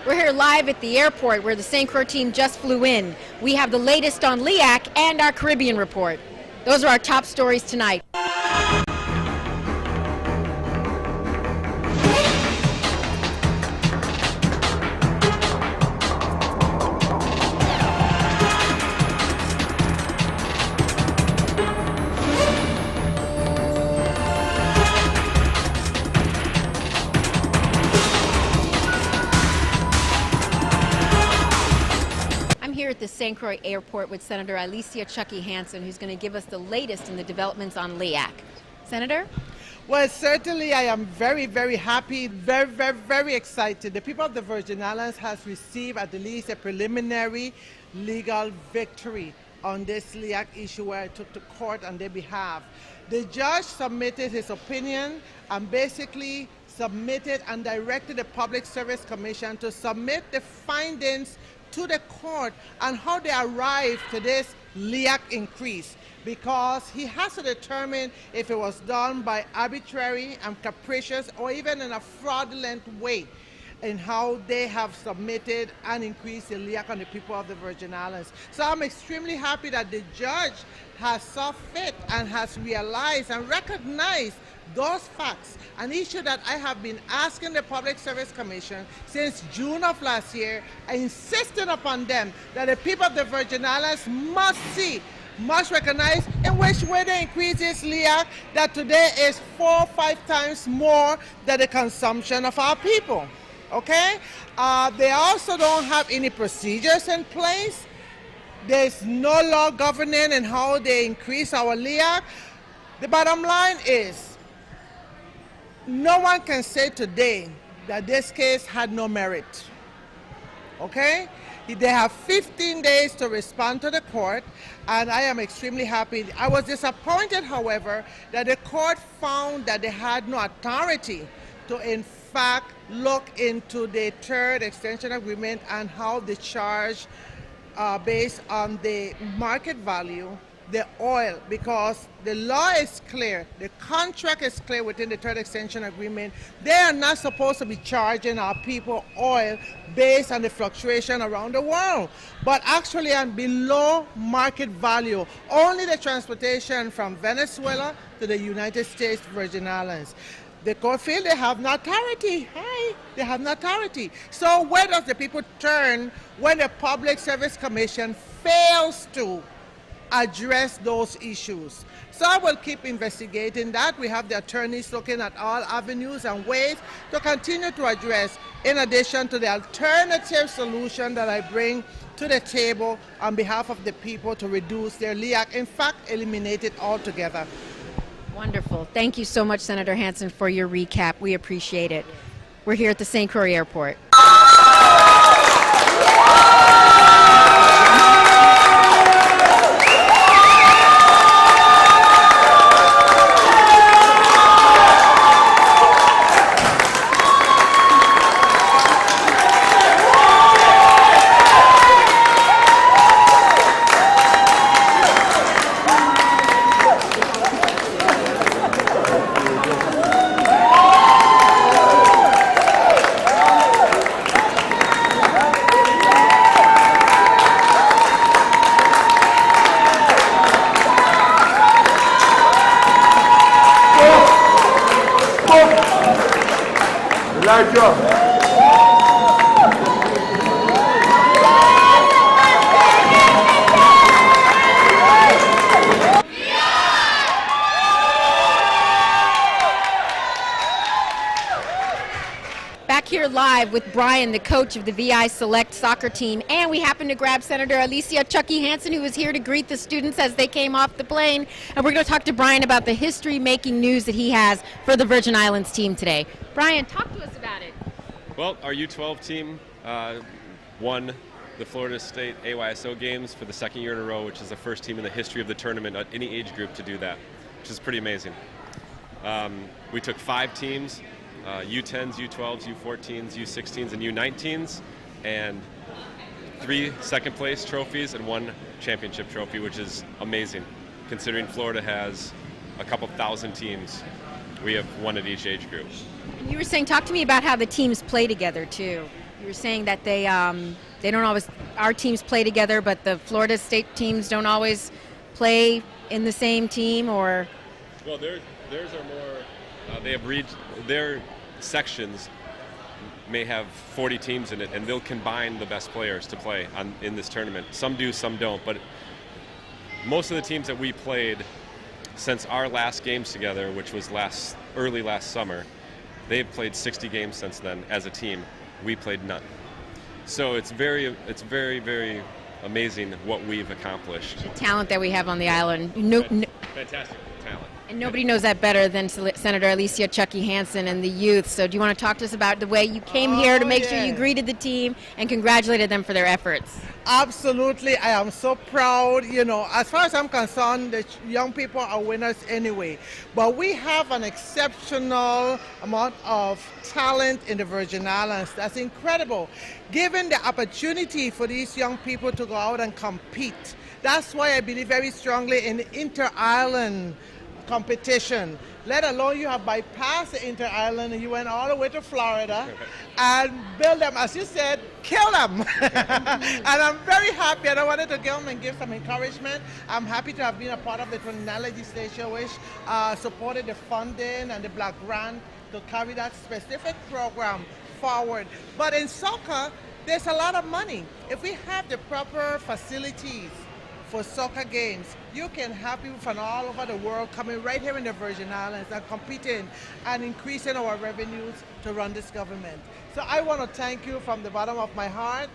We're here live at the airport where the St. Croix team just flew in. We have the latest on LEAC and our Caribbean report. Those are our top stories tonight. Here at the St. Croix Airport with Senator Chucky Hansen, who's going to give us the latest in the developments on LEAC. Senator? Well, certainly I am very, very happy, very excited. The people of the Virgin Islands has received at least a preliminary legal victory on this LEAC issue where I took to court on their behalf. The judge submitted his opinion and basically submitted and directed the Public Service Commission to submit the findings to the court on how they arrived to this LEAC increase, because he has to determine if it was done by arbitrary and capricious or even in a fraudulent way in how they have submitted and increased the LEAC on the people of the Virgin Islands. So I'm extremely happy that the judge has saw fit and has realized and recognized those facts, an issue that I have been asking the Public Service Commission since June of last year, insisting upon them that the people of the Virgin Islands must see, must recognize in which way they increase this LEAC that today is 4 or 5 times more than the consumption of our people. Okay? They also don't have any procedures in place. There's no law governing in how they increase our LEAC. The bottom line is, no one can say today that this case had no merit. Okay? They have 15 days to respond to the court, and I am extremely happy. I was disappointed, however, that the court found that they had no authority to, in fact, look into the third extension agreement and how the charge based on the market value the oil, because the law is clear, the contract is clear within the third extension agreement. They are not supposed to be charging our people oil based on the fluctuation around the world, but actually on below market value, only the transportation from Venezuela to the United States Virgin Islands. The court feel they have no authority. They have no authority. So where does the people turn when the Public Service Commission fails to address those issues? So I will keep investigating that. We have the attorneys looking at all avenues and ways to continue to address, in addition to the alternative solution that I bring to the table on behalf of the people to reduce their LEAC, in fact, eliminate it altogether. Wonderful. Thank you so much, Senator Hansen, for your recap. We appreciate it. We're here at the St. Croix Airport. Back here live with Brian, the coach of the VI Select soccer team, and we happen to grab Senator Chucky Hansen, who was here to greet the students as they came off the plane, and we're going to talk to Brian about the history-making news that he has for the Virgin Islands team today. Brian, talk to us about it. Well, our U12 team won the Florida State AYSO games for the second year in a row, which is the first team in the history of the tournament at any age group to do that, which is pretty amazing. We took 5 teams, U10s, U12s, U14s, U16s, and U19s, and 3 second place trophies and 1 championship trophy, which is amazing. Considering Florida has a couple thousand teams, we have 1 at each age group. And you were saying, talk to me about how the teams play together too. You were saying that they don't always, our teams play together, but the Florida State teams don't always play in the same team, or? Well, theirs are more, they have their sections may have 40 teams in it, and they'll combine the best players to play in this tournament. Some do, some don't, but most of the teams that we played since our last games together, which was early last summer, they've played 60 games since then as a team. We played none. So it's very, very amazing what we've accomplished. The talent that we have on the island. Fantastic talent. And nobody knows that better than Senator Alicia Chucky Hansen and the youth. So do you want to talk to us about the way you came here to make sure you greeted the team and congratulated them for their efforts? Absolutely. I am so proud. You know, as far as I'm concerned, the young people are winners anyway. But we have an exceptional amount of talent in the Virgin Islands. That's incredible. Given the opportunity for these young people to go out and compete. That's why I believe very strongly in inter-island competition, let alone you have bypassed the inter-island and you went all the way to Florida and build them, as you said, kill them. And I'm very happy, and I wanted to give some encouragement. I'm happy to have been a part of the 29 legislature, which supported the funding and the Black Grant to carry that specific program forward. But in soccer, there's a lot of money. If we have the proper facilities for soccer games, you can have people from all over the world coming right here in the Virgin Islands and competing and increasing our revenues to run this government. So I want to thank you from the bottom of my heart.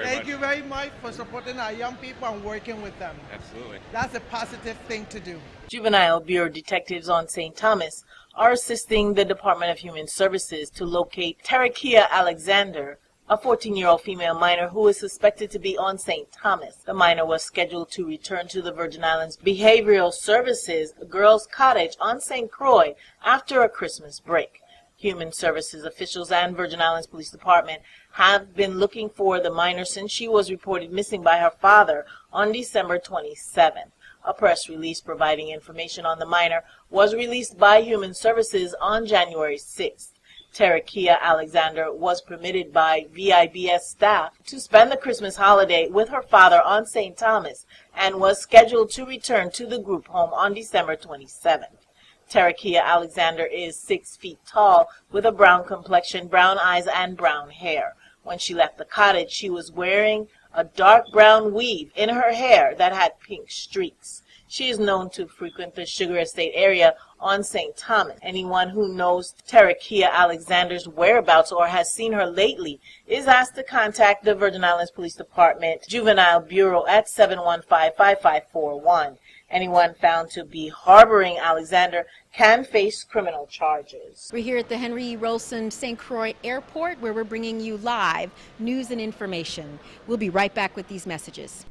Thank you very much for supporting our young people and working with them. Absolutely. That's a positive thing to do. Juvenile Bureau detectives on St. Thomas are assisting the Department of Human Services to locate Tarakia Alexander, a 14-year-old female minor who is suspected to be on St. Thomas. The minor was scheduled to return to the Virgin Islands Behavioral Services Girls Cottage on St. Croix after a Christmas break. Human Services officials and Virgin Islands Police Department have been looking for the minor since she was reported missing by her father on December 27th. A press release providing information on the minor was released by Human Services on January 6th. Tarakia Alexander was permitted by VIBS staff to spend the Christmas holiday with her father on St. Thomas and was scheduled to return to the group home on December 27th. Tarakia Alexander is 6 feet tall with a brown complexion, brown eyes, and brown hair. When she left the cottage, she was wearing a dark brown weave in her hair that had pink streaks. She is known to frequent the Sugar Estate area on St. Thomas. Anyone who knows Tarakia Alexander's whereabouts or has seen her lately is asked to contact the Virgin Islands Police Department Juvenile Bureau at 715-5541. Anyone found to be harboring Alexander can face criminal charges. We're here at the Henry E. Rolson St. Croix Airport, where we're bringing you live news and information. We'll be right back with these messages.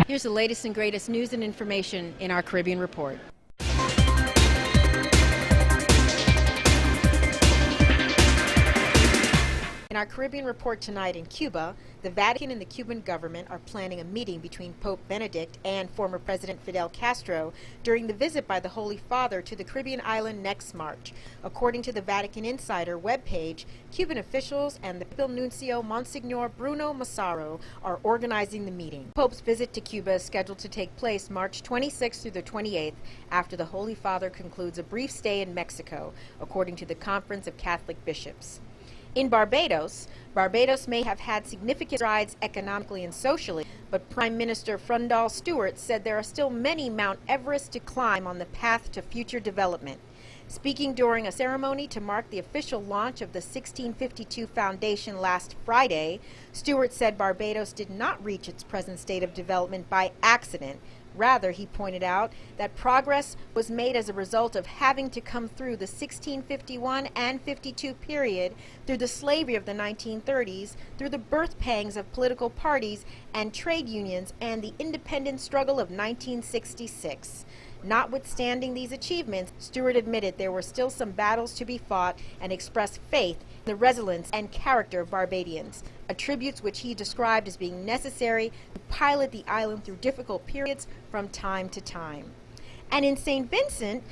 Here's the latest and greatest news and information in our Caribbean Report. In our Caribbean Report tonight, in Cuba, the Vatican and the Cuban government are planning a meeting between Pope Benedict and former President Fidel Castro during the visit by the Holy Father to the Caribbean island next March. According to the Vatican Insider webpage, Cuban officials and the Papal Nuncio Monsignor Bruno Massaro are organizing the meeting. Pope's visit to Cuba is scheduled to take place March 26th through the 28th after the Holy Father concludes a brief stay in Mexico, according to the Conference of Catholic Bishops. In Barbados, Barbados may have had significant strides economically and socially, but Prime Minister Frundall Stewart said there are still many Mount Everest to climb on the path to future development. Speaking during a ceremony to mark the official launch of the 1652 Foundation last Friday, Stewart said Barbados did not reach its present state of development by accident. Rather, he pointed out that progress was made as a result of having to come through the 1651 and 52 period, through the slavery of the 1930s, through the birth pangs of political parties and trade unions, and the independence struggle of 1966. Notwithstanding these achievements, Stewart admitted there were still some battles to be fought and expressed faith in the resilience and character of Barbadians, attributes which he described as being necessary to pilot the island through difficult periods from time to time. And in St. Vincent,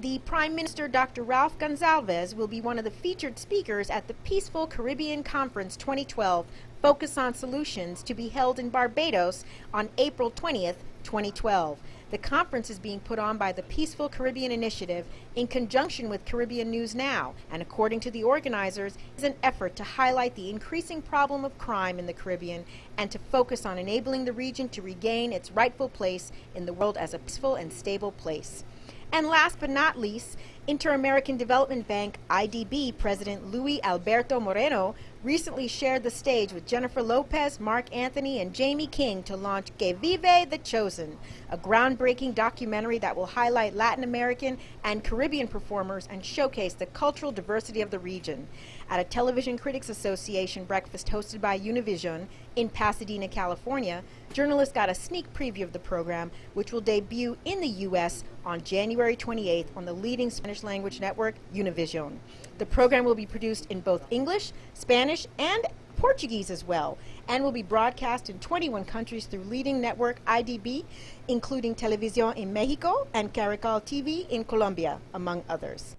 the Prime Minister, Dr. Ralph Gonsalves, will be one of the featured speakers at the Peaceful Caribbean Conference 2012, Focus on Solutions, to be held in Barbados on April 20th, 2012. The conference is being put on by the Peaceful Caribbean Initiative in conjunction with Caribbean News Now, and according to the organizers, is an effort to highlight the increasing problem of crime in the Caribbean and to focus on enabling the region to regain its rightful place in the world as a peaceful and stable place. And last but not least, Inter-American Development Bank IDB President Luis Alberto Moreno recently shared the stage with Jennifer Lopez, Mark Anthony, and Jamie King to launch Que Vive the Chosen, a groundbreaking documentary that will highlight Latin American and Caribbean performers and showcase the cultural diversity of the region. At a Television Critics Association breakfast hosted by Univision in Pasadena, California, journalists got a sneak preview of the program, which will debut in the U.S. on January 28th on the leading Spanish language network, Univision. The program will be produced in both English, Spanish, and Portuguese as well, and will be broadcast in 21 countries through leading network IDB, including Televisión in Mexico and Caracol TV in Colombia, among others.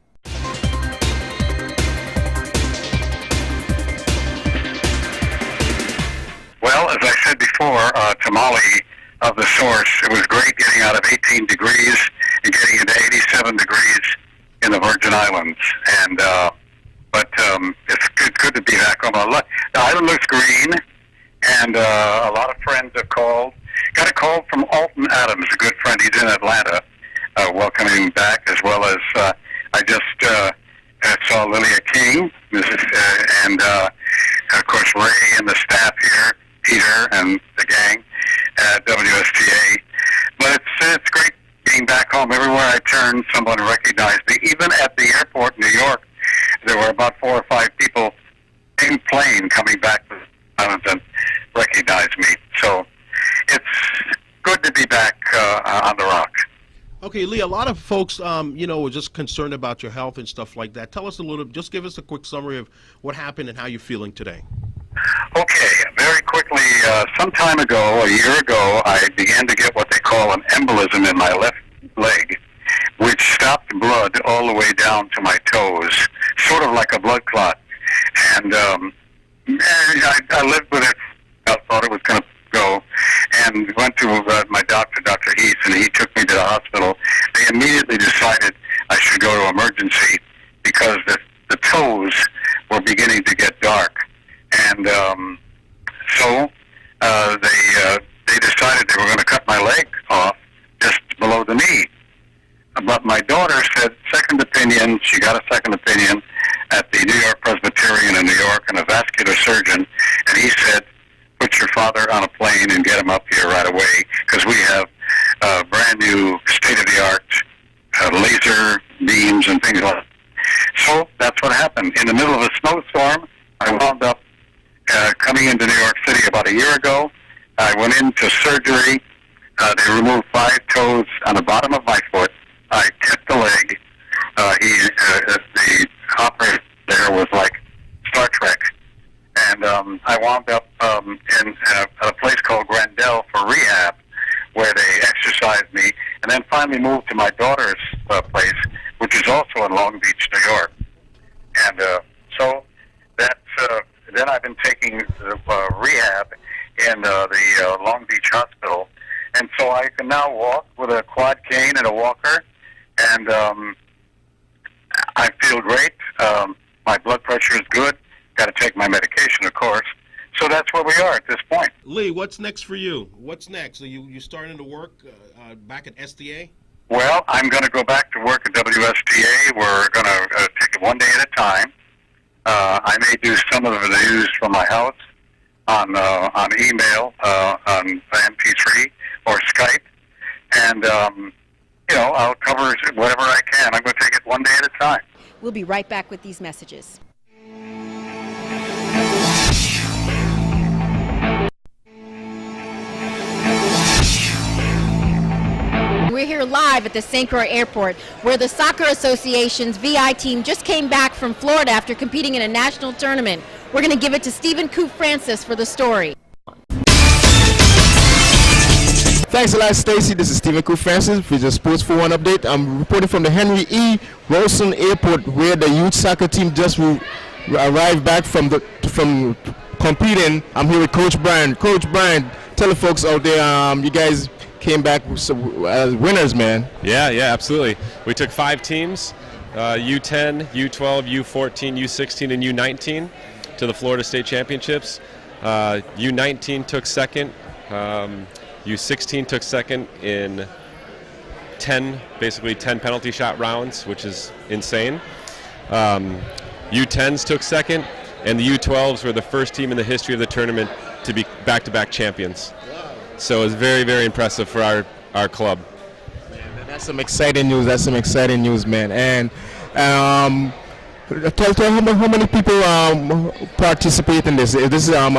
Well, as I said before, tamale of the source, it was great getting out of 18 degrees and getting into 87 degrees in the Virgin Islands. And but it's good to be back home. The island looks green, and a lot of friends have called. Got a call from Alton Adams, a good friend. He's in Atlanta, welcoming him back, as well as I just saw Lilia King, and of course Ray and the staff here, Peter and the gang at WSTA. But it's great being back home. Everywhere I turned, someone recognized me. Even at the airport in New York, there were about 4 or 5 people in plane coming back to the islands and recognized me. So it's good to be back on the rock. Okay, Lee, a lot of folks, were just concerned about your health and stuff like that. Tell us a little, just give us a quick summary of what happened and how you're feeling today. Okay, very quickly, some time ago, a year ago, I began to get what they call an embolism in my left leg, which stopped blood all the way down to my toes, sort of like a blood clot. And I lived with it. I thought it was going to go, and went to my doctor, Dr. Heath, and he took me to the hospital. They immediately decided I should go to emergency because the toes were beginning to get dark. And so they decided they were going to cut my leg off just below the knee. But my daughter said second opinion. She got a second opinion at the New York Presbyterian in New York, and a vascular surgeon, and he said, put your father on a plane and get him up here right away, because we have brand new state-of-the-art laser beams and things like that. So that's what happened. In the middle of a snowstorm, I wound up coming into New York City about a year ago. I went into surgery. They removed 5 toes on the bottom of my foot. I kept the leg. The operator there was like Star Trek. And I wound up in a place called Grandel for rehab, where they exercised me, and then finally moved to my daughter's place, which is also in Long Beach, New York. And so that's then I've been taking rehab in the Long Beach Hospital, and so I can now walk with a quad cane and a walker, and I feel great. My blood pressure is good. Got to take my medication, of course. So that's where we are at this point. Lee, what's next for you? What's next? Are you starting to work back at SDA? Well, I'm going to go back to work at WSTA. We're going to take it one day at a time. I may do some of the news from my house on email, on MP3 or Skype, and I'll cover whatever I can. I'm going to take it one day at a time. We'll be right back with these messages. we're here live at the St. Croix Airport, where the Soccer Association's VI team just came back from Florida after competing in a national tournament. We're going to give it to Stephen Coop Francis for the story. Thanks a lot, Stacy. This is Stephen Coop Francis with the Sports 41 update. I'm reporting from the Henry E. Wilson Airport, where the youth soccer team just arrived back from competing. I'm here with Coach Brian. Coach Brian, tell the folks out there, you guys came back as winners, man. Yeah, absolutely. We took 5 teams, U10, U12, U14, U16, and U19 to the Florida State Championships. U19 took second. U16 took second in 10 penalty shot rounds, which is insane. U10s took second, and the U12s were the first team in the history of the tournament to be back-to-back champions. So it was very, very impressive for our club. Man, that's some exciting news. That's some exciting news, man. And tell how many people participate in this. Is it a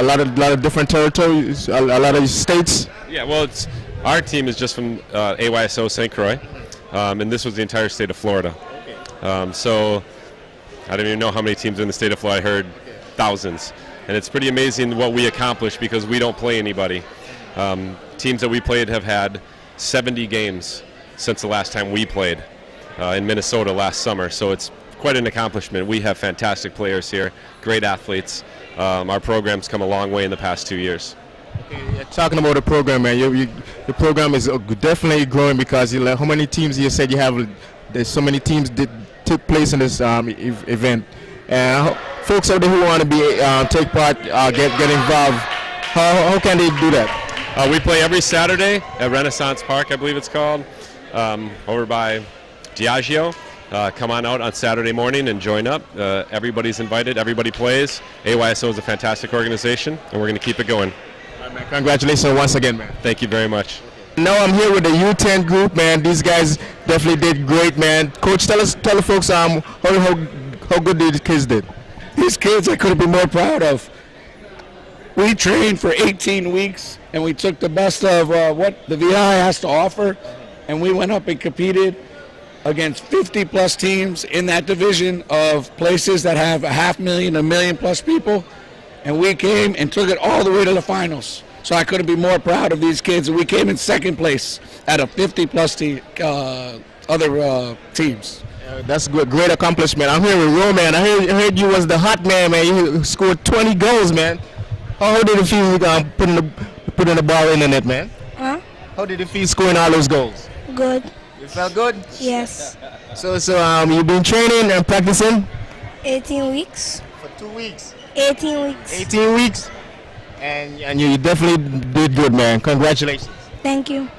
lot of different territories, a lot of states? Yeah, well, our team is just from AYSO St. Croix, and this was the entire state of Florida. So I don't even know how many teams are in the state of Florida. I heard thousands. And it's pretty amazing what we accomplished because we don't play anybody. Teams that we played have had 70 games since the last time we played in Minnesota last summer. So it's quite an accomplishment. We have fantastic players here, great athletes. Our program's come a long way in the past 2 years. Okay, talking about the program, man, your program is definitely growing because how many teams you said you have? There's so many teams that took place in this event. And folks out there who want to be take part, get involved, how can they do that? We play every Saturday at Renaissance Park, I believe it's called, over by Diageo. Come on out on Saturday morning and join up. Everybody's invited. Everybody plays. AYSO is a fantastic organization, and we're going to keep it going. All right, man. Congratulations once again, man. Thank you very much. Now I'm here with the U10 group, man. These guys definitely did great, man. Coach, tell the folks how good these kids did. These kids I couldn't be more proud of. We trained for 18 weeks, and we took the best of what the VI has to offer, and we went up and competed against 50-plus teams in that division of places that have 500,000, 1 million-plus people, and we came and took it all the way to the finals. So I couldn't be more proud of these kids. We came in second place out of 50-plus other teams. That's good, great accomplishment. I'm here with Roman. I heard you was the hot man, man. You scored 20 goals, man. How did it feel putting the ball in the net, man? Huh? How did it feel scoring all those goals? Good. You felt good? Yes. So you've been training and practicing? 18 weeks. For 2 weeks. 18 weeks. 18 weeks. And you definitely did good, man. Congratulations. Thank you.